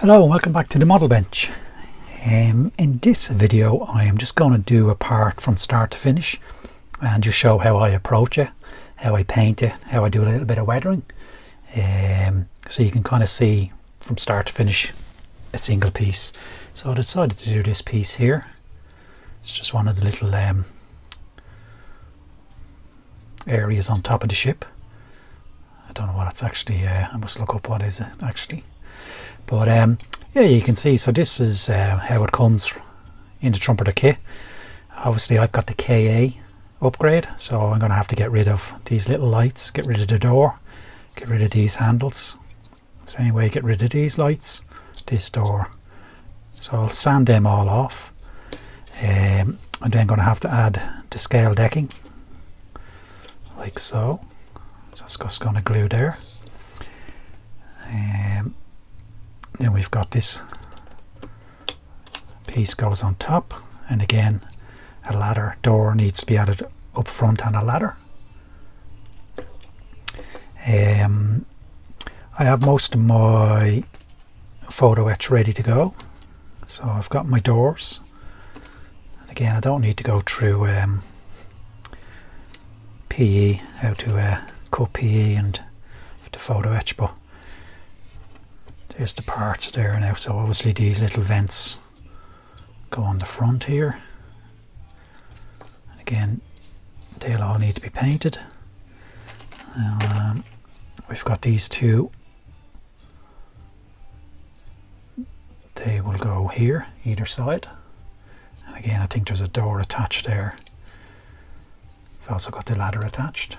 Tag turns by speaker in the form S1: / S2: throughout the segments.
S1: Hello and welcome back to the model bench. In this video I am just going to do a part from start to finish and just show how I approach it, how I paint it, how I do a little bit of weathering, so you can kind of see from start to finish a single piece. So I decided to do this piece here. It's just one of the little areas on top of the ship. I don't know what it's actually, I must look up what is it actually. But yeah, you can see, so this is how it comes in the Trumpeter kit. Obviously I've got the KA upgrade, so I'm going to have to get rid of these little lights, get rid of the door, get rid of these handles. Same way, get rid of these lights, this door. So I'll sand them all off. I'm then going to have to add the scale decking, like so. So it's just going to glue there. Then we've got this piece goes on top, and again a ladder door needs to be added up front on a ladder. I have most of my photo etch ready to go, so I've got my doors, and again I don't need to go through PE, how to cut PE and the photo etch, but there's the parts there now. So obviously these little vents go on the front here, and again they'll all need to be painted. We've got these two, they will go here either side, and again I think there's a door attached there. It's also got the ladder attached.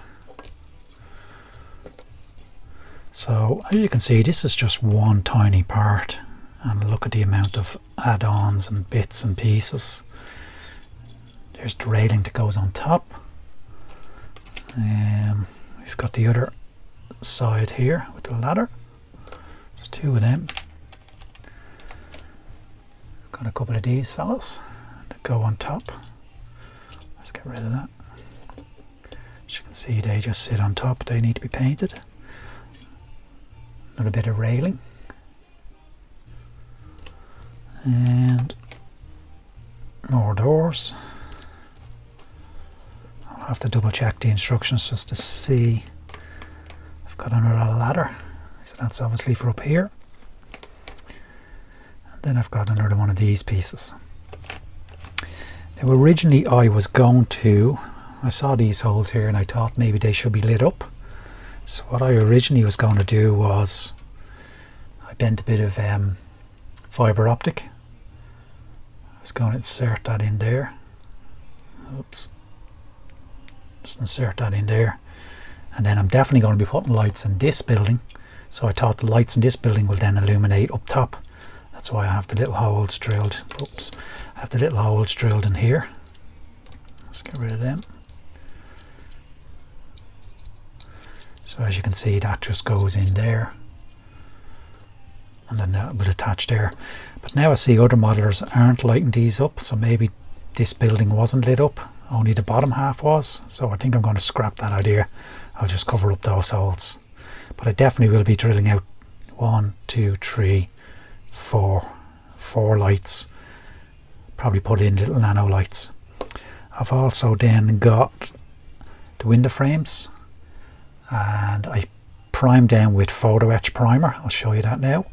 S1: So as you can see, this is just one tiny part, and look at the amount of add-ons and bits and pieces. There's the railing that goes on top. We've got the other side here with the ladder. So two of them. Got a couple of these fellas that go on top. Let's get rid of that. As you can see, they just sit on top. They need to be painted. Another bit of railing, and more doors. I'll have to double check the instructions just to see. I've got another ladder, so that's obviously for up here, and then I've got another one of these pieces. Now originally I saw these holes here and I thought maybe they should be lit up. So what I originally was going to do was I bent a bit of fibre optic. I was going to insert that in there. Oops. Just insert that in there. And then I'm definitely going to be putting lights in this building. So I thought the lights in this building will then illuminate up top. That's why I have the little holes drilled. Oops. I have the little holes drilled in here. Let's get rid of them. So as you can see, that just goes in there, and then that will attach there. But now I see other modelers aren't lighting these up, so maybe this building wasn't lit up, only the bottom half was. So I think I'm going to scrap that idea. I'll just cover up those holes. But I definitely will be drilling out 1, 2, 3, 4 lights. Probably put in little nano lights. I've also then got the window frames, and I primed them with photo etch primer. I'll show you that now.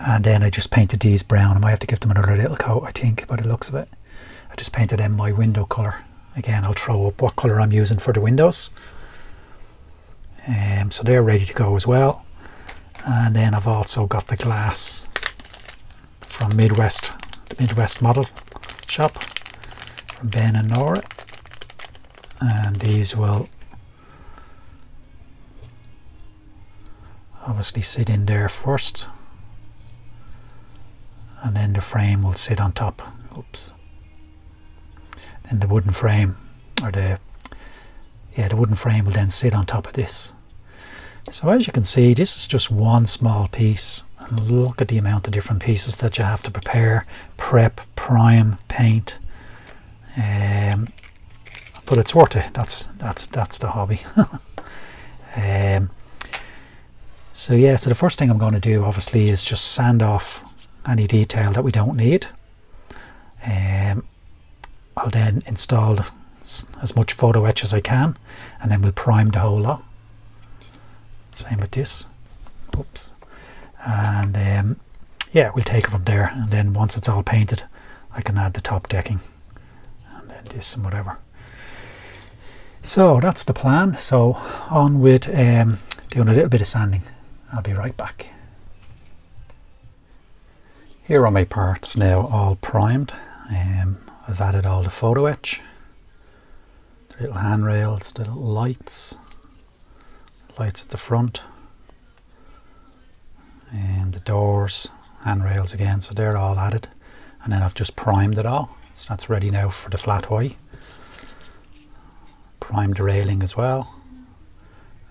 S1: And then I just painted these brown. I might have to give them another little coat, I think, by the looks of it. I just painted them my window colour. Again, I'll throw up what colour I'm using for the windows. So they're ready to go as well. And then I've also got the glass from the Midwest Model Shop from Ben and Nora. And these will obviously sit in there first, and then the frame will sit on top. Oops. And the wooden frame, or the wooden frame will then sit on top of this. So as you can see, this is just one small piece, and look at the amount of different pieces that you have to prepare, prep, prime, paint. But it's worth it. That's the hobby. So yeah, so the first thing I'm going to do obviously is just sand off any detail that we don't need. I'll then install as much photo etch as I can, and then we'll prime the whole lot. Same with this. Oops. And yeah, we'll take it from there, and then once it's all painted I can add the top decking and then this and whatever. So that's the plan. So on with doing a little bit of sanding. I'll be right back. Here are my parts now all primed. I've added all the photo etch, the little handrails, the little lights at the front, and the doors, handrails again, so they're all added. And then I've just primed it all, so that's ready now for the flat white. Primed the railing as well,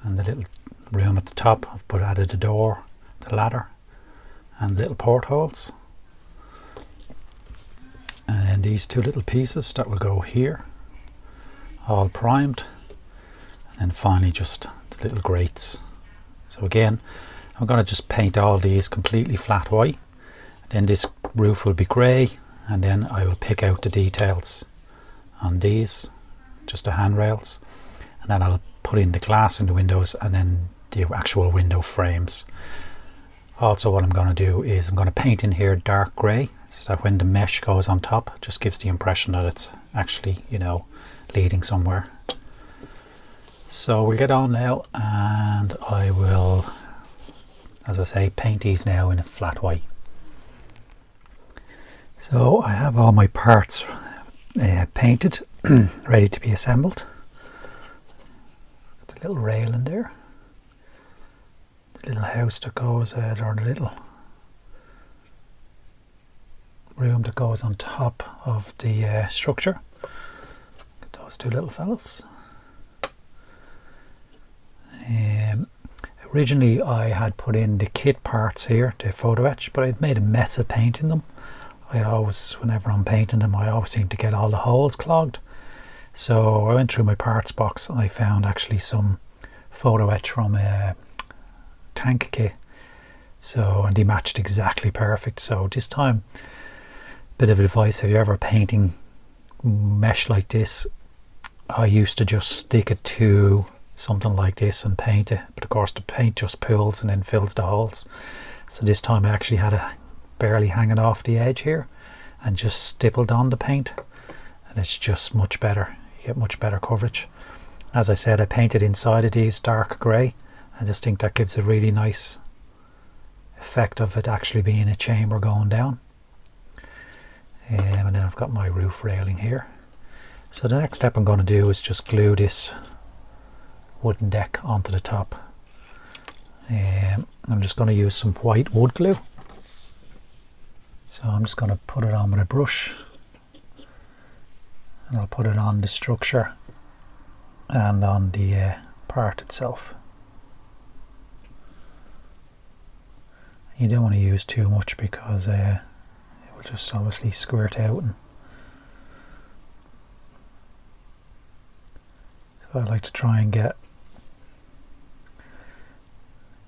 S1: and the little room at the top I've added the door, the ladder, and little portholes. And then these two little pieces that will go here, all primed. And then finally just the little grates. So again, I'm going to just paint all these completely flat white. Then this roof will be grey, and then I will pick out the details on these, just the handrails, and then I'll put in the glass in the windows and then the actual window frames. Also what I'm going to do is I'm going to paint in here dark grey, so that when the mesh goes on top it just gives the impression that it's actually, you know, leading somewhere. So we'll get on now, and I will, as I say, paint these now in a flat white. So I have all my parts painted, ready to be assembled. Got the little rail in there, the little house that goes, or the little room that goes on top of the structure. Got those two little fellas. Originally I had put in the kit parts here, the photo etch, but I'd made a mess of painting them. I always, whenever I'm painting them, I always seem to get all the holes clogged. So I went through my parts box and I found actually some photo etch from a tank kit. So, and they matched exactly perfect. So this time, bit of advice, if you're ever painting mesh like this, I used to just stick it to something like this and paint it, but of course the paint just pools and then fills the holes. So this time I actually had it barely hanging off the edge here and just stippled on the paint, and it's just much better. You get much better coverage. As I said, I painted inside of these dark grey. I just think that gives a really nice effect of it actually being a chamber going down. And then I've got my roof railing here. So the next step I'm going to do is just glue this wooden deck onto the top. I'm just going to use some white wood glue. So I'm just going to put it on with a brush, and I'll put it on the structure and on the part itself. You don't want to use too much because it will just obviously squirt out. And so I like to try and get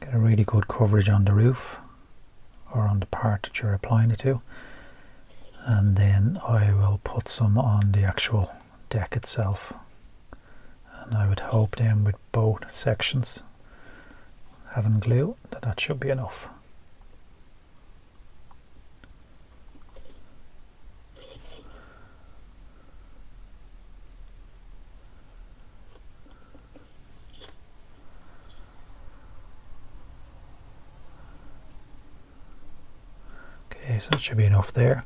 S1: a really good coverage on the roof or on the part that you're applying it to, and then I will put some on the actual deck itself, and I would hope then with both sections having glue that should be enough. Okay, so that should be enough there.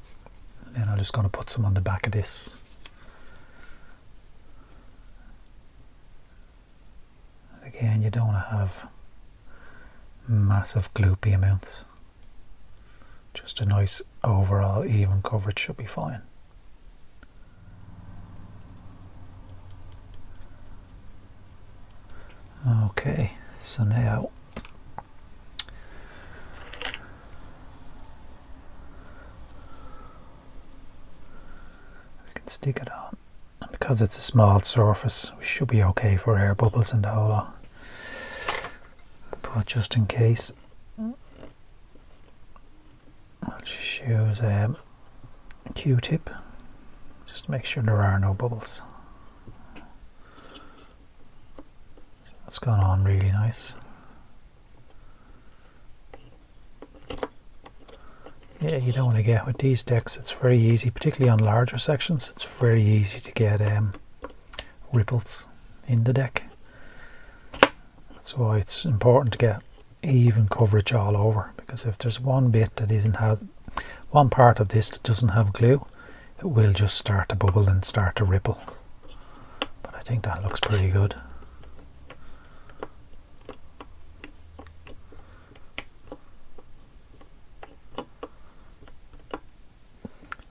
S1: And then I'm just going to put some on the back of this. And again, you don't want to have massive gloopy amounts. Just a nice overall even coverage should be fine. Okay, so now stick it on, and because it's a small surface we should be okay for air bubbles and the whole lot. but just in case, I'll just use a Q-tip just to make sure there are no bubbles. That's gone on really nice. Yeah, you don't want to get with these decks, it's very easy, particularly on larger sections, it's very easy to get ripples in the deck. That's why it's important to get even coverage all over, because if there's one bit that one part of this that doesn't have glue, it will just start to bubble and start to ripple. But I think that looks pretty good.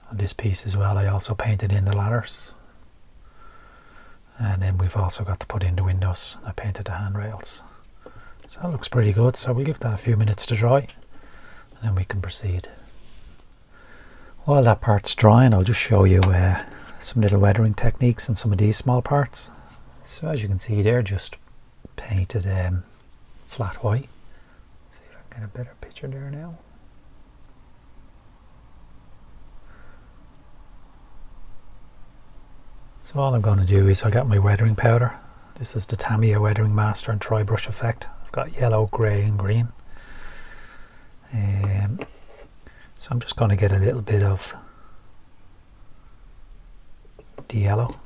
S1: On this piece as well, I also painted in the ladders, and then we've also got to put in the windows. I painted the handrails, so that looks pretty good. So we'll give that a few minutes to dry and then we can proceed. While that part's drying, I'll just show you some little weathering techniques and some of these small parts. So as you can see there, just painted flat white. See if I can get a better picture there now. So all I'm going to do is I got my weathering powder. This is the Tamiya Weathering Master and Dry Brush Effect. I've got yellow, grey and green. So I'm just going to get a little bit of the yellow.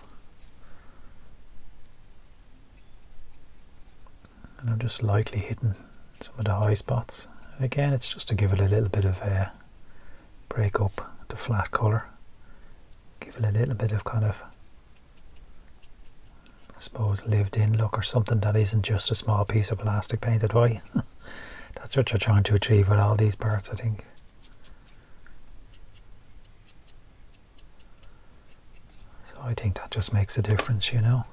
S1: And I'm just lightly hitting some of the high spots. Again, it's just to give it a little bit of break up the flat colour. Give it a little bit of kind of, I suppose, lived in look, or something that isn't just a small piece of plastic painted white. That's what you're trying to achieve with all these parts, I think. So I think that just makes a difference, you know.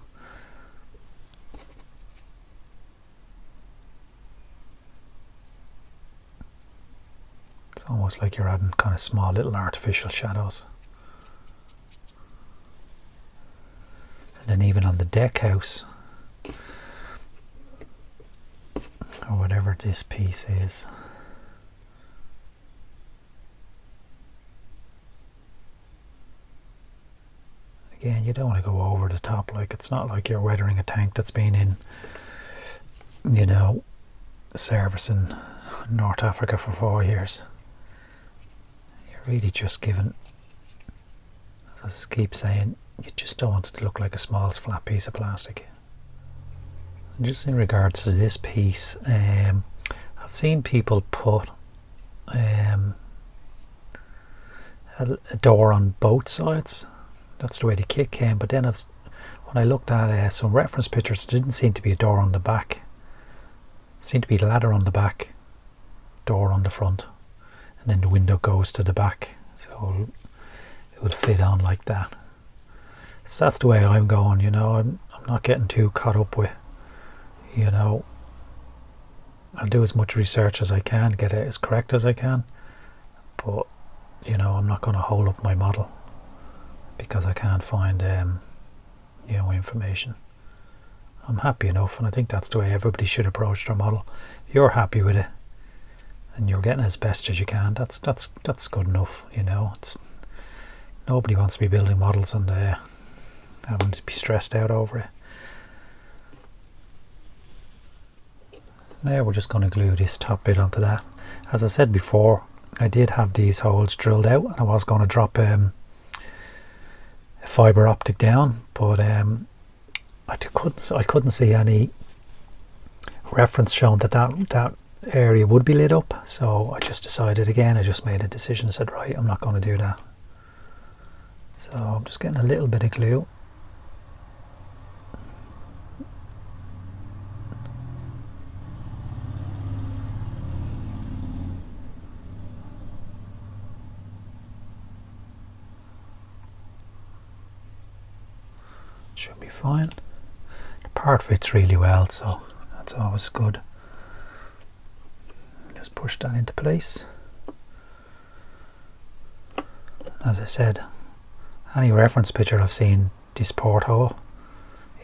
S1: It's almost like you're adding kind of small little artificial shadows. And then even on the deck house, or whatever this piece is, again, you don't want to go over the top. Like, it's not like you're weathering a tank that's been in, you know, service in North Africa for 4 years. You're really just giving, as I keep saying, you just don't want it to look like a small flat piece of plastic. And just in regards to this piece, I've seen people put a door on both sides. That's the way the kit came, but then when I looked at some reference pictures, there didn't seem to be a door on the back. It seemed to be a ladder on the back, door on the front, and then the window goes to the back, so it would fit on like that. So that's the way I'm going, you know. I'm not getting too caught up with, you know, I'll do as much research as I can, get it as correct as I can, but, you know, I'm not going to hold up my model because I can't find, you know, information. I'm happy enough, and I think that's the way everybody should approach their model. If you're happy with it and you're getting as best as you can, that's good enough, you know. Nobody wants to be building models and having to be stressed out over it. Now we're just going to glue this top bit onto that. As I said before, I did have these holes drilled out, and I was going to drop a fibre optic down, but I couldn't see any reference showing that area would be lit up, so I just decided again, I just made a decision and said, right, I'm not going to do that. So I'm just getting a little bit of glue. Should be fine. The part fits really well, so that's always good. Just push that into place. As I said, any reference picture I've seen, this porthole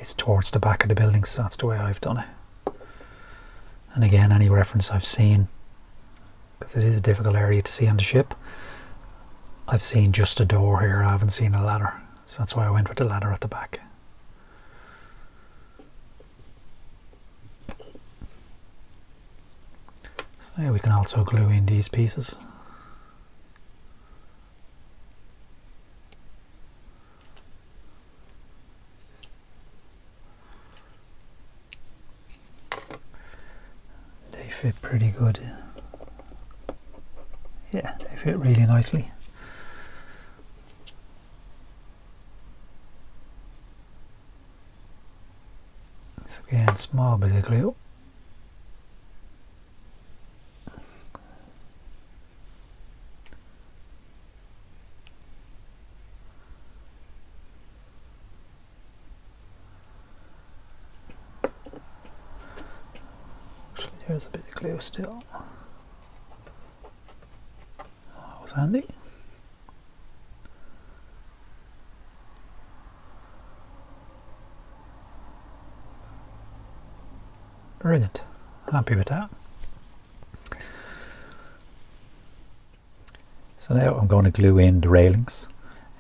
S1: is towards the back of the building, so that's the way I've done it. And again, any reference I've seen, because it is a difficult area to see on the ship, I've seen just a door here, I haven't seen a ladder, so that's why I went with the ladder at the back. So yeah, we can also glue in these pieces. They fit pretty good. Yeah, they fit really nicely. So again, small bit of glue. Actually, there's a bit of glue still. That was handy. Brilliant. Happy with that. So now I'm going to glue in the railings.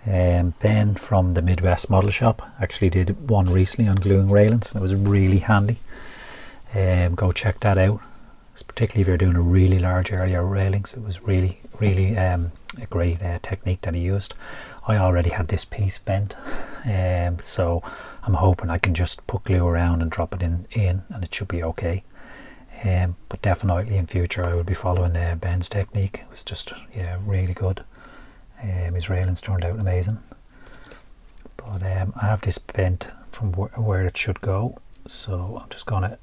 S1: Ben from the Midwest Model Shop actually did one recently on gluing railings, and it was really handy. Go check that out. Particularly if you're doing a really large area of railings, it was really a great technique that he used. I already had this piece bent, so I'm hoping I can just put glue around and drop it in and it should be okay. But definitely in future I will be following Ben's technique. It was just really good. His railings turned out amazing. But I have this bent from where it should go, so I'm just going to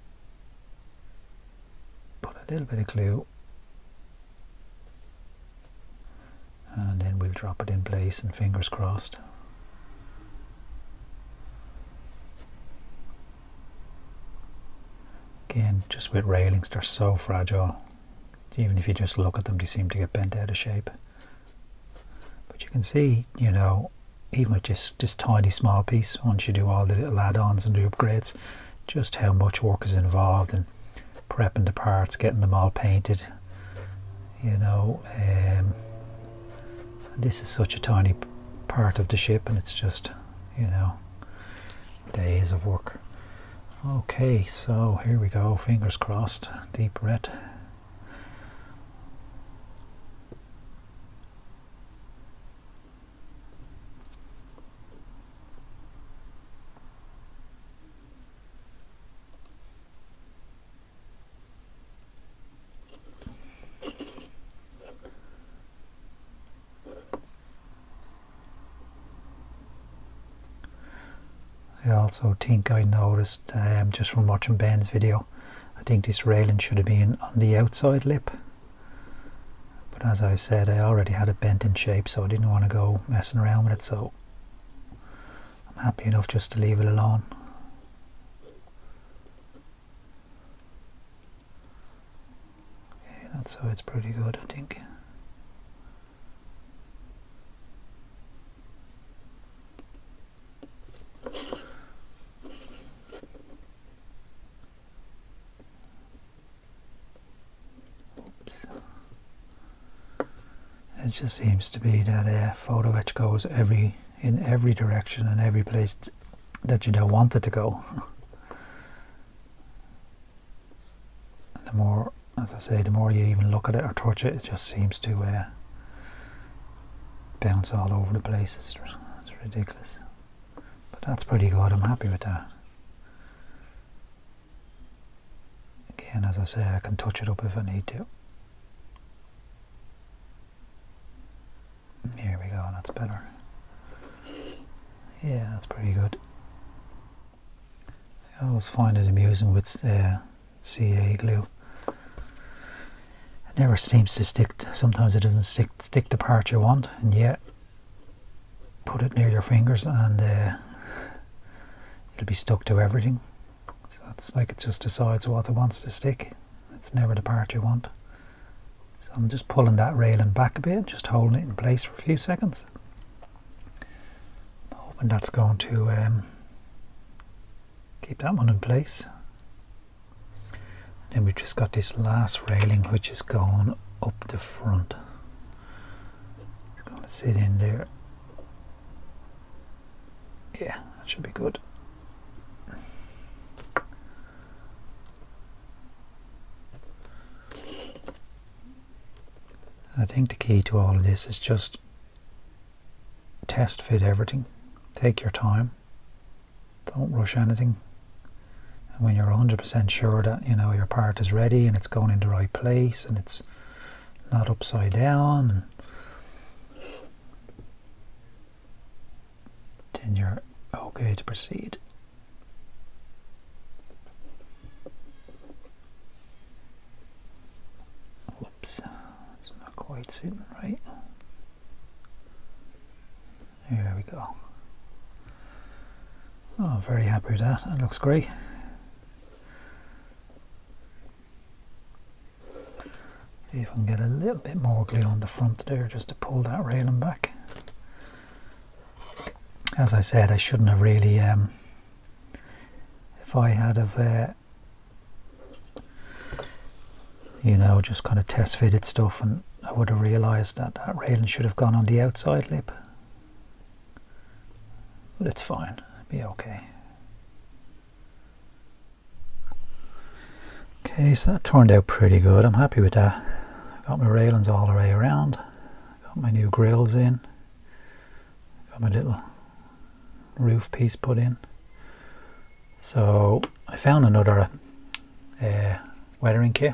S1: put a little bit of glue and then we'll drop it in place, and fingers crossed. Again, just with railings, they're so fragile. Even if you just look at them, they seem to get bent out of shape. But you can see, you know, even with just this tiny small piece, once you do all the little add-ons and the upgrades, just how much work is involved in prepping the parts, getting them all painted, you know. And this is such a tiny part of the ship, and it's just, you know, days of work. Okay, so here we go, fingers crossed, deep breath. I also think I noticed, just from watching Ben's video, I think this railing should have been on the outside lip. But as I said, I already had it bent in shape, so I didn't want to go messing around with it, so I'm happy enough just to leave it alone. Okay, that's how it's pretty good, I think. It just seems to be that photo etch goes in every direction and every place that you don't want it to go. And the more, as I say, the more you even look at it or touch it, it just seems to bounce all over the place. It's ridiculous. But that's pretty good. I'm happy with that. Again, as I say, I can touch it up if I need to. Here we go, that's better. Yeah, that's pretty good. I always find it amusing with CA glue. It never seems to stick. Sometimes it doesn't stick the part you want, and yet put it near your fingers and it'll be stuck to everything. So it's like it just decides what it wants to stick. It's never the part you want. So I'm just pulling that railing back a bit, just holding it in place for a few seconds. I'm hoping that's going to keep that one in place. Then we've just got this last railing which is going up the front. It's going to sit in there. Yeah, that should be good. I think the key to all of this is just test fit everything. Take your time. Don't rush anything. And when you're 100% sure that your part is ready and it's going in the right place and it's not upside down, and then you're okay to proceed. Whoops, it's not quite sitting right. There we go. Oh, I'm very happy with that. That looks great. See if I can get a little bit more glue on the front there just to pull that railing back. As I said, I shouldn't have really, if I had have, just kind of test fitted stuff, and I would have realised that that railing should have gone on the outside lip. But it's fine, it'll be okay. Okay, so that turned out pretty good. I'm happy with that. Got my railings all the way around. Got my new grills in. Got my little roof piece put in. So I found another weathering kit,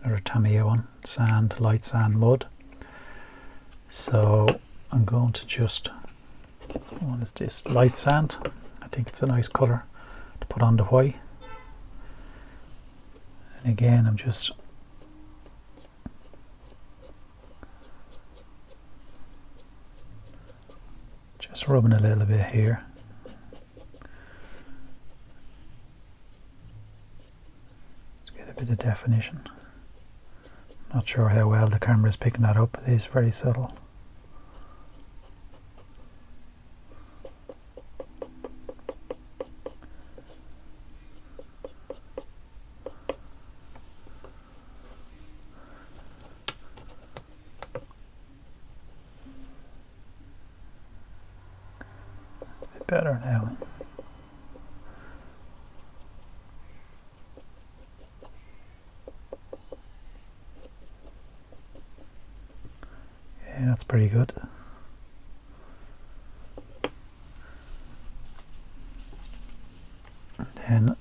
S1: another Tamiya one, sand, light sand, mud. So I'm going to just, what is this, light sand. I think it's a nice colour to put on the white. And again, I'm just rubbing a little bit here. Let's get a bit of definition. Not sure how well the camera is picking that up. It is very subtle. Better now. Yeah, that's pretty good. And then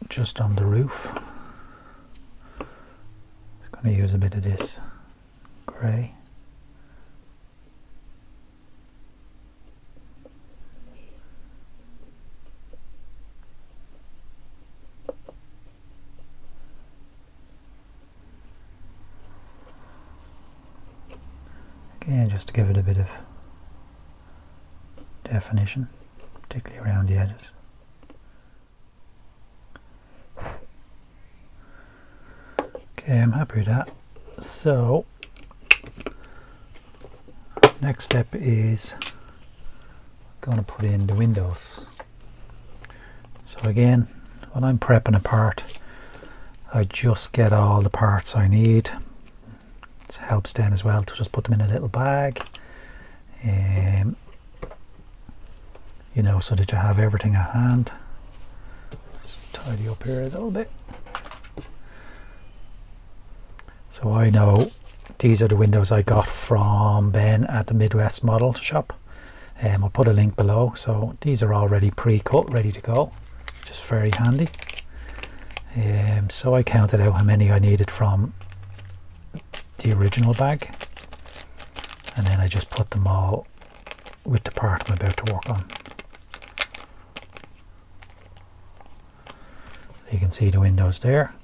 S1: just on the roof, I'm going to use a bit of this grey. Again, just to give it a bit of definition, particularly around the edges. Okay, I'm happy with that. So, next step is going to put in the windows. So again, when I'm prepping a part, I just get all the parts I need. It helps then as well to just put them in a little bag, so that you have everything at hand. Just tidy up here a little bit. So I know these are the windows I got from Ben at the Midwest Model Shop. I'll put a link below. So these are already pre-cut, ready to go, which is very handy. So I counted out how many I needed from the original bag, and then I just put them all with the part I'm about to work on. So you can see the windows there.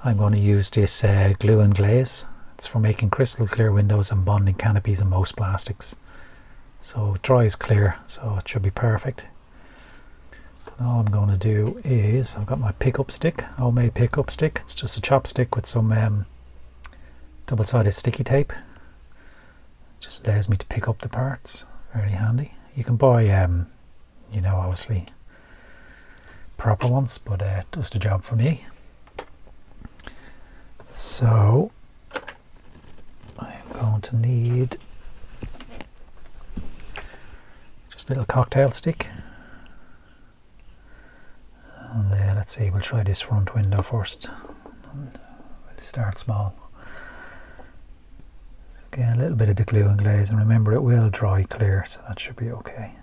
S1: I'm going to use this glue and glaze. It's for making crystal clear windows and bonding canopies in most plastics. So it dries clear, so it should be perfect. And all I'm going to do is, I've got my pickup stick, homemade pickup stick. It's just a chopstick with some double-sided sticky tape. Just allows me to pick up the parts. Very handy. You can buy obviously proper ones, but it does the job for me. So I'm going to need just a little cocktail stick. And let's see, we'll try this front window first. And we'll start small. So again, a little bit of the glue and glaze, and remember it will dry clear, so that should be okay.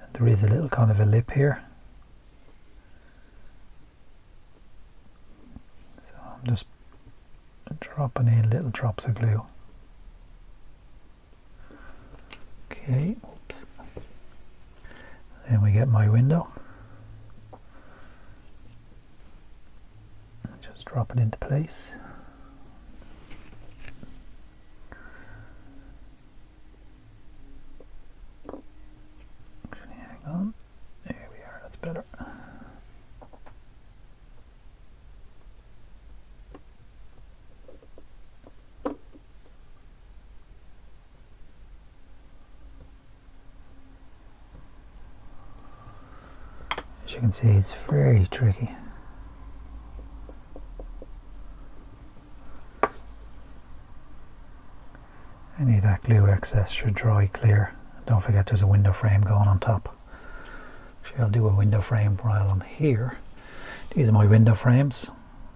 S1: And there is a little kind of a lip here. So I'm just dropping in little drops of glue. Okay, oops. Then we get my window. Just drop it into place. Actually, hang on. There we are, that's better. As you can see, it's very tricky. Any of that glue excess should dry clear. Don't forget there's a window frame going on top. Actually, I'll do a window frame while I'm here. These are my window frames.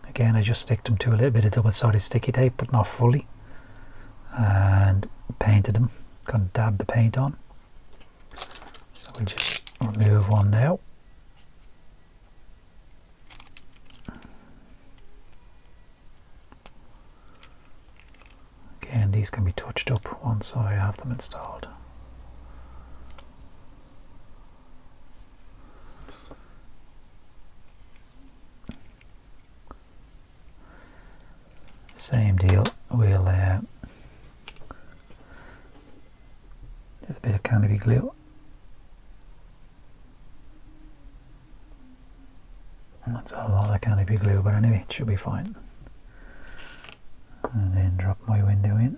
S1: Again, I just stick them to a little bit of double-sided sticky tape, but not fully. And painted them. Kind of dab the paint on. So we'll just remove one now. Again, these can be touched up once I have them installed. Same deal, we'll do a bit of canopy glue. That's a lot of canopy glue, but anyway, it should be fine. And then drop my window in.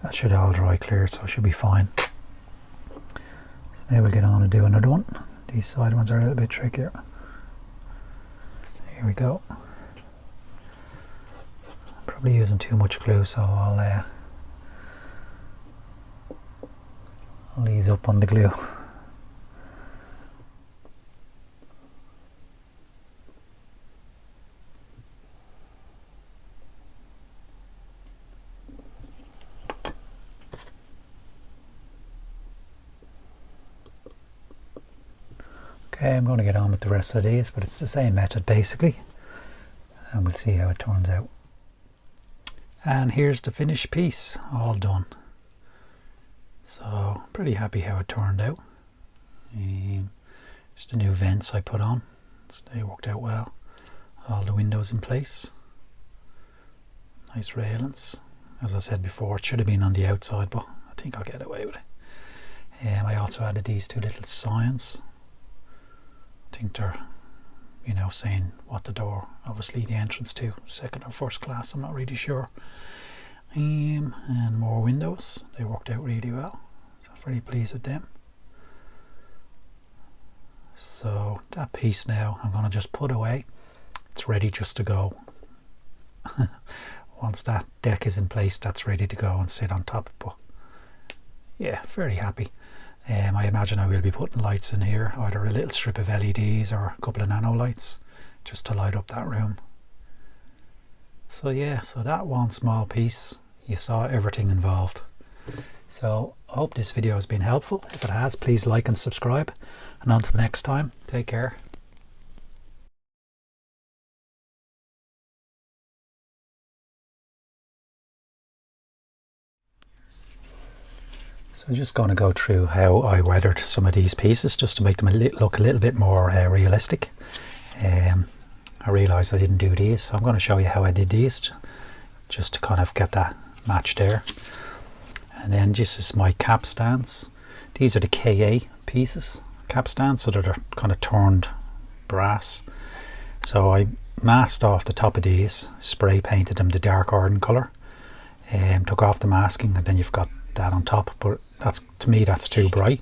S1: That should all dry clear, so it should be fine. Now we'll get on and do another one. These side ones are a little bit trickier. Here we go. I'm probably using too much glue, so I'll ease up on the glue. Okay, I'm going to get on with the rest of these, but it's the same method basically, and we'll see how it turns out. And here's the finished piece, all done. So pretty happy how it turned out. Just the new vents I put on, so they worked out well. All the windows in place, nice railings. As I said before, it should have been on the outside, but I think I'll get away with it. I also added these two little signs. I think they're, you know, saying what the door, obviously the entrance to, second or first class, I'm not really sure. And more windows, they worked out really well, so I'm very pleased with them. So that piece now I'm going to just put away. It's ready just to go. Once that deck is in place, that's ready to go and sit on top. But yeah, very happy. I imagine I will be putting lights in here, either a little strip of LEDs or a couple of nano lights just to light up that room. So yeah, so that one small piece, you saw everything involved. So I hope this video has been helpful. If it has, please like and subscribe, and until next time, take care. So I'm just going to go through how I weathered some of these pieces just to make them look a little bit more realistic. I realised I didn't do these, so I'm going to show you how I did these. just to kind of get that match there. And then this is my capstans. These are the KA pieces, capstans, so they're kind of turned brass. So I masked off the top of these, spray painted them the dark iron colour, and took off the masking, and then you've got that on top, but that's, to me, that's too bright.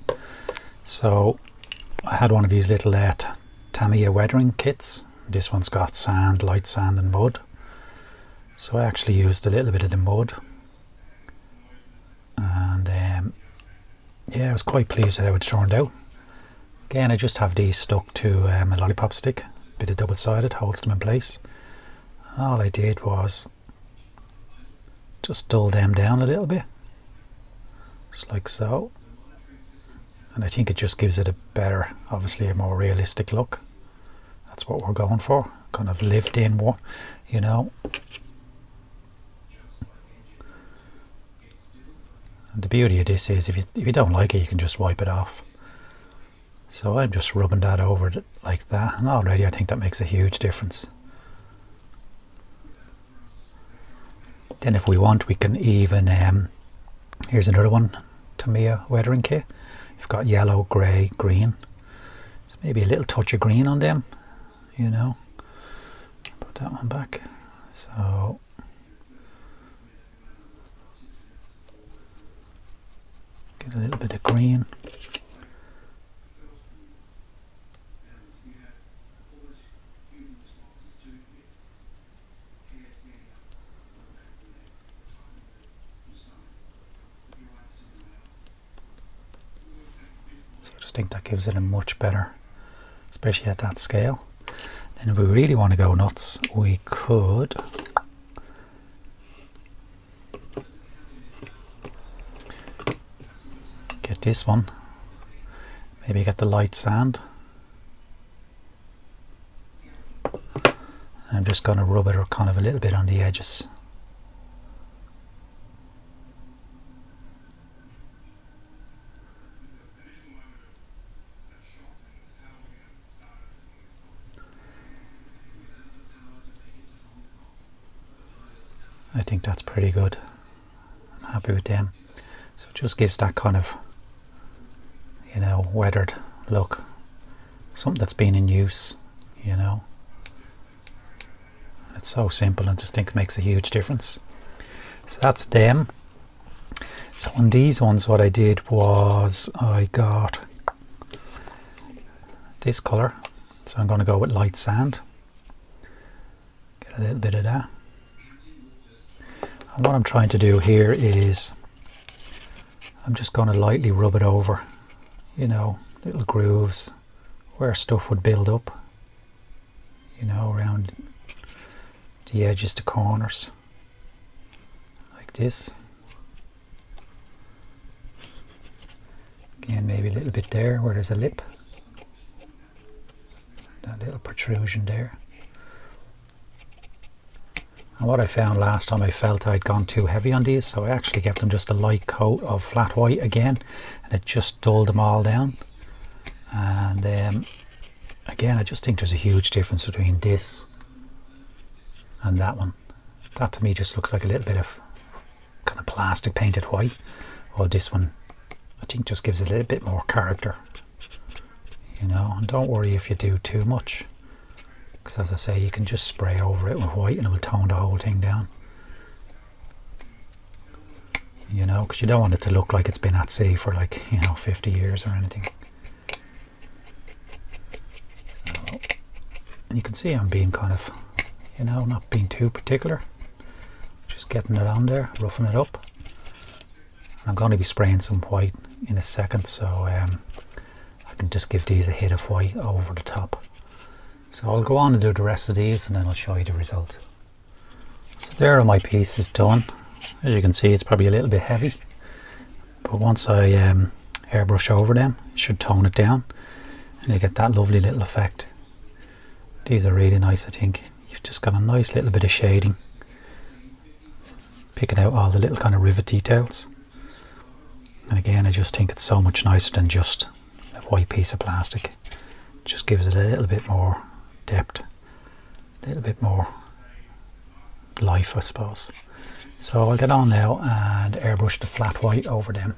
S1: So I had one of these little Tamiya weathering kits. This one's got sand, light sand and mud. So I actually used a little bit of the mud, and yeah, I was quite pleased with how it turned out. Again, I just have these stuck to a lollipop stick, bit of double-sided, holds them in place. And all I did was just dull them down a little bit, just like so. And I think it just gives it a better, obviously a more realistic look. That's what we're going for, kind of lived in more, you know. And the beauty of this is if you don't like it, you can just wipe it off. So I'm just rubbing that over it like that, and already I think that makes a huge difference. Then if we want, we can even, here's another one, Tamiya weathering kit. You've got yellow, grey, green. So maybe a little touch of green on them, you know. Put that one back. So get a little bit of green. So I just think that gives it a much better, especially at that scale. And if we really want to go nuts, we could get this one, maybe get the light sand. I'm just going to rub it kind of a little bit on the edges. I think that's pretty good. I'm happy with them. So it just gives that kind of, you know, weathered look. Something that's been in use, you know. It's so simple, and I just think it makes a huge difference. So that's them. So on these ones, what I did was I got this colour. So I'm going to go with light sand. Get a little bit of that. And what I'm trying to do here is I'm just going to lightly rub it over, you know, little grooves where stuff would build up, you know, around the edges to corners, like this. Again, maybe a little bit there where there's a lip, that little protrusion there. And what I found last time, I felt I'd gone too heavy on these, so I actually gave them just a light coat of flat white again, and it just dulled them all down. And again, I just think there's a huge difference between this and that one. That to me just looks like a little bit of kind of plastic painted white, while this one I think just gives it a little bit more character, you know. And don't worry if you do too much, because as I say, you can just spray over it with white and it will tone the whole thing down, you know, because you don't want it to look like it's been at sea for like, you know, 50 years or anything. So, and you can see I'm being kind of, you know, not being too particular, just getting it on there, roughing it up. And I'm going to be spraying some white in a second, so I can just give these a hit of white over the top. So I'll go on and do the rest of these, and then I'll show you the result. So there are my pieces done. As you can see, it's probably a little bit heavy, but once I airbrush over them, it should tone it down, and you get that lovely little effect. These are really nice. I think you've just got a nice little bit of shading, picking out all the little kind of rivet details. And again, I just think it's so much nicer than just a white piece of plastic. It just gives it a little bit more depth, a little bit more life, I suppose. So I'll get on now and airbrush the flat white over them.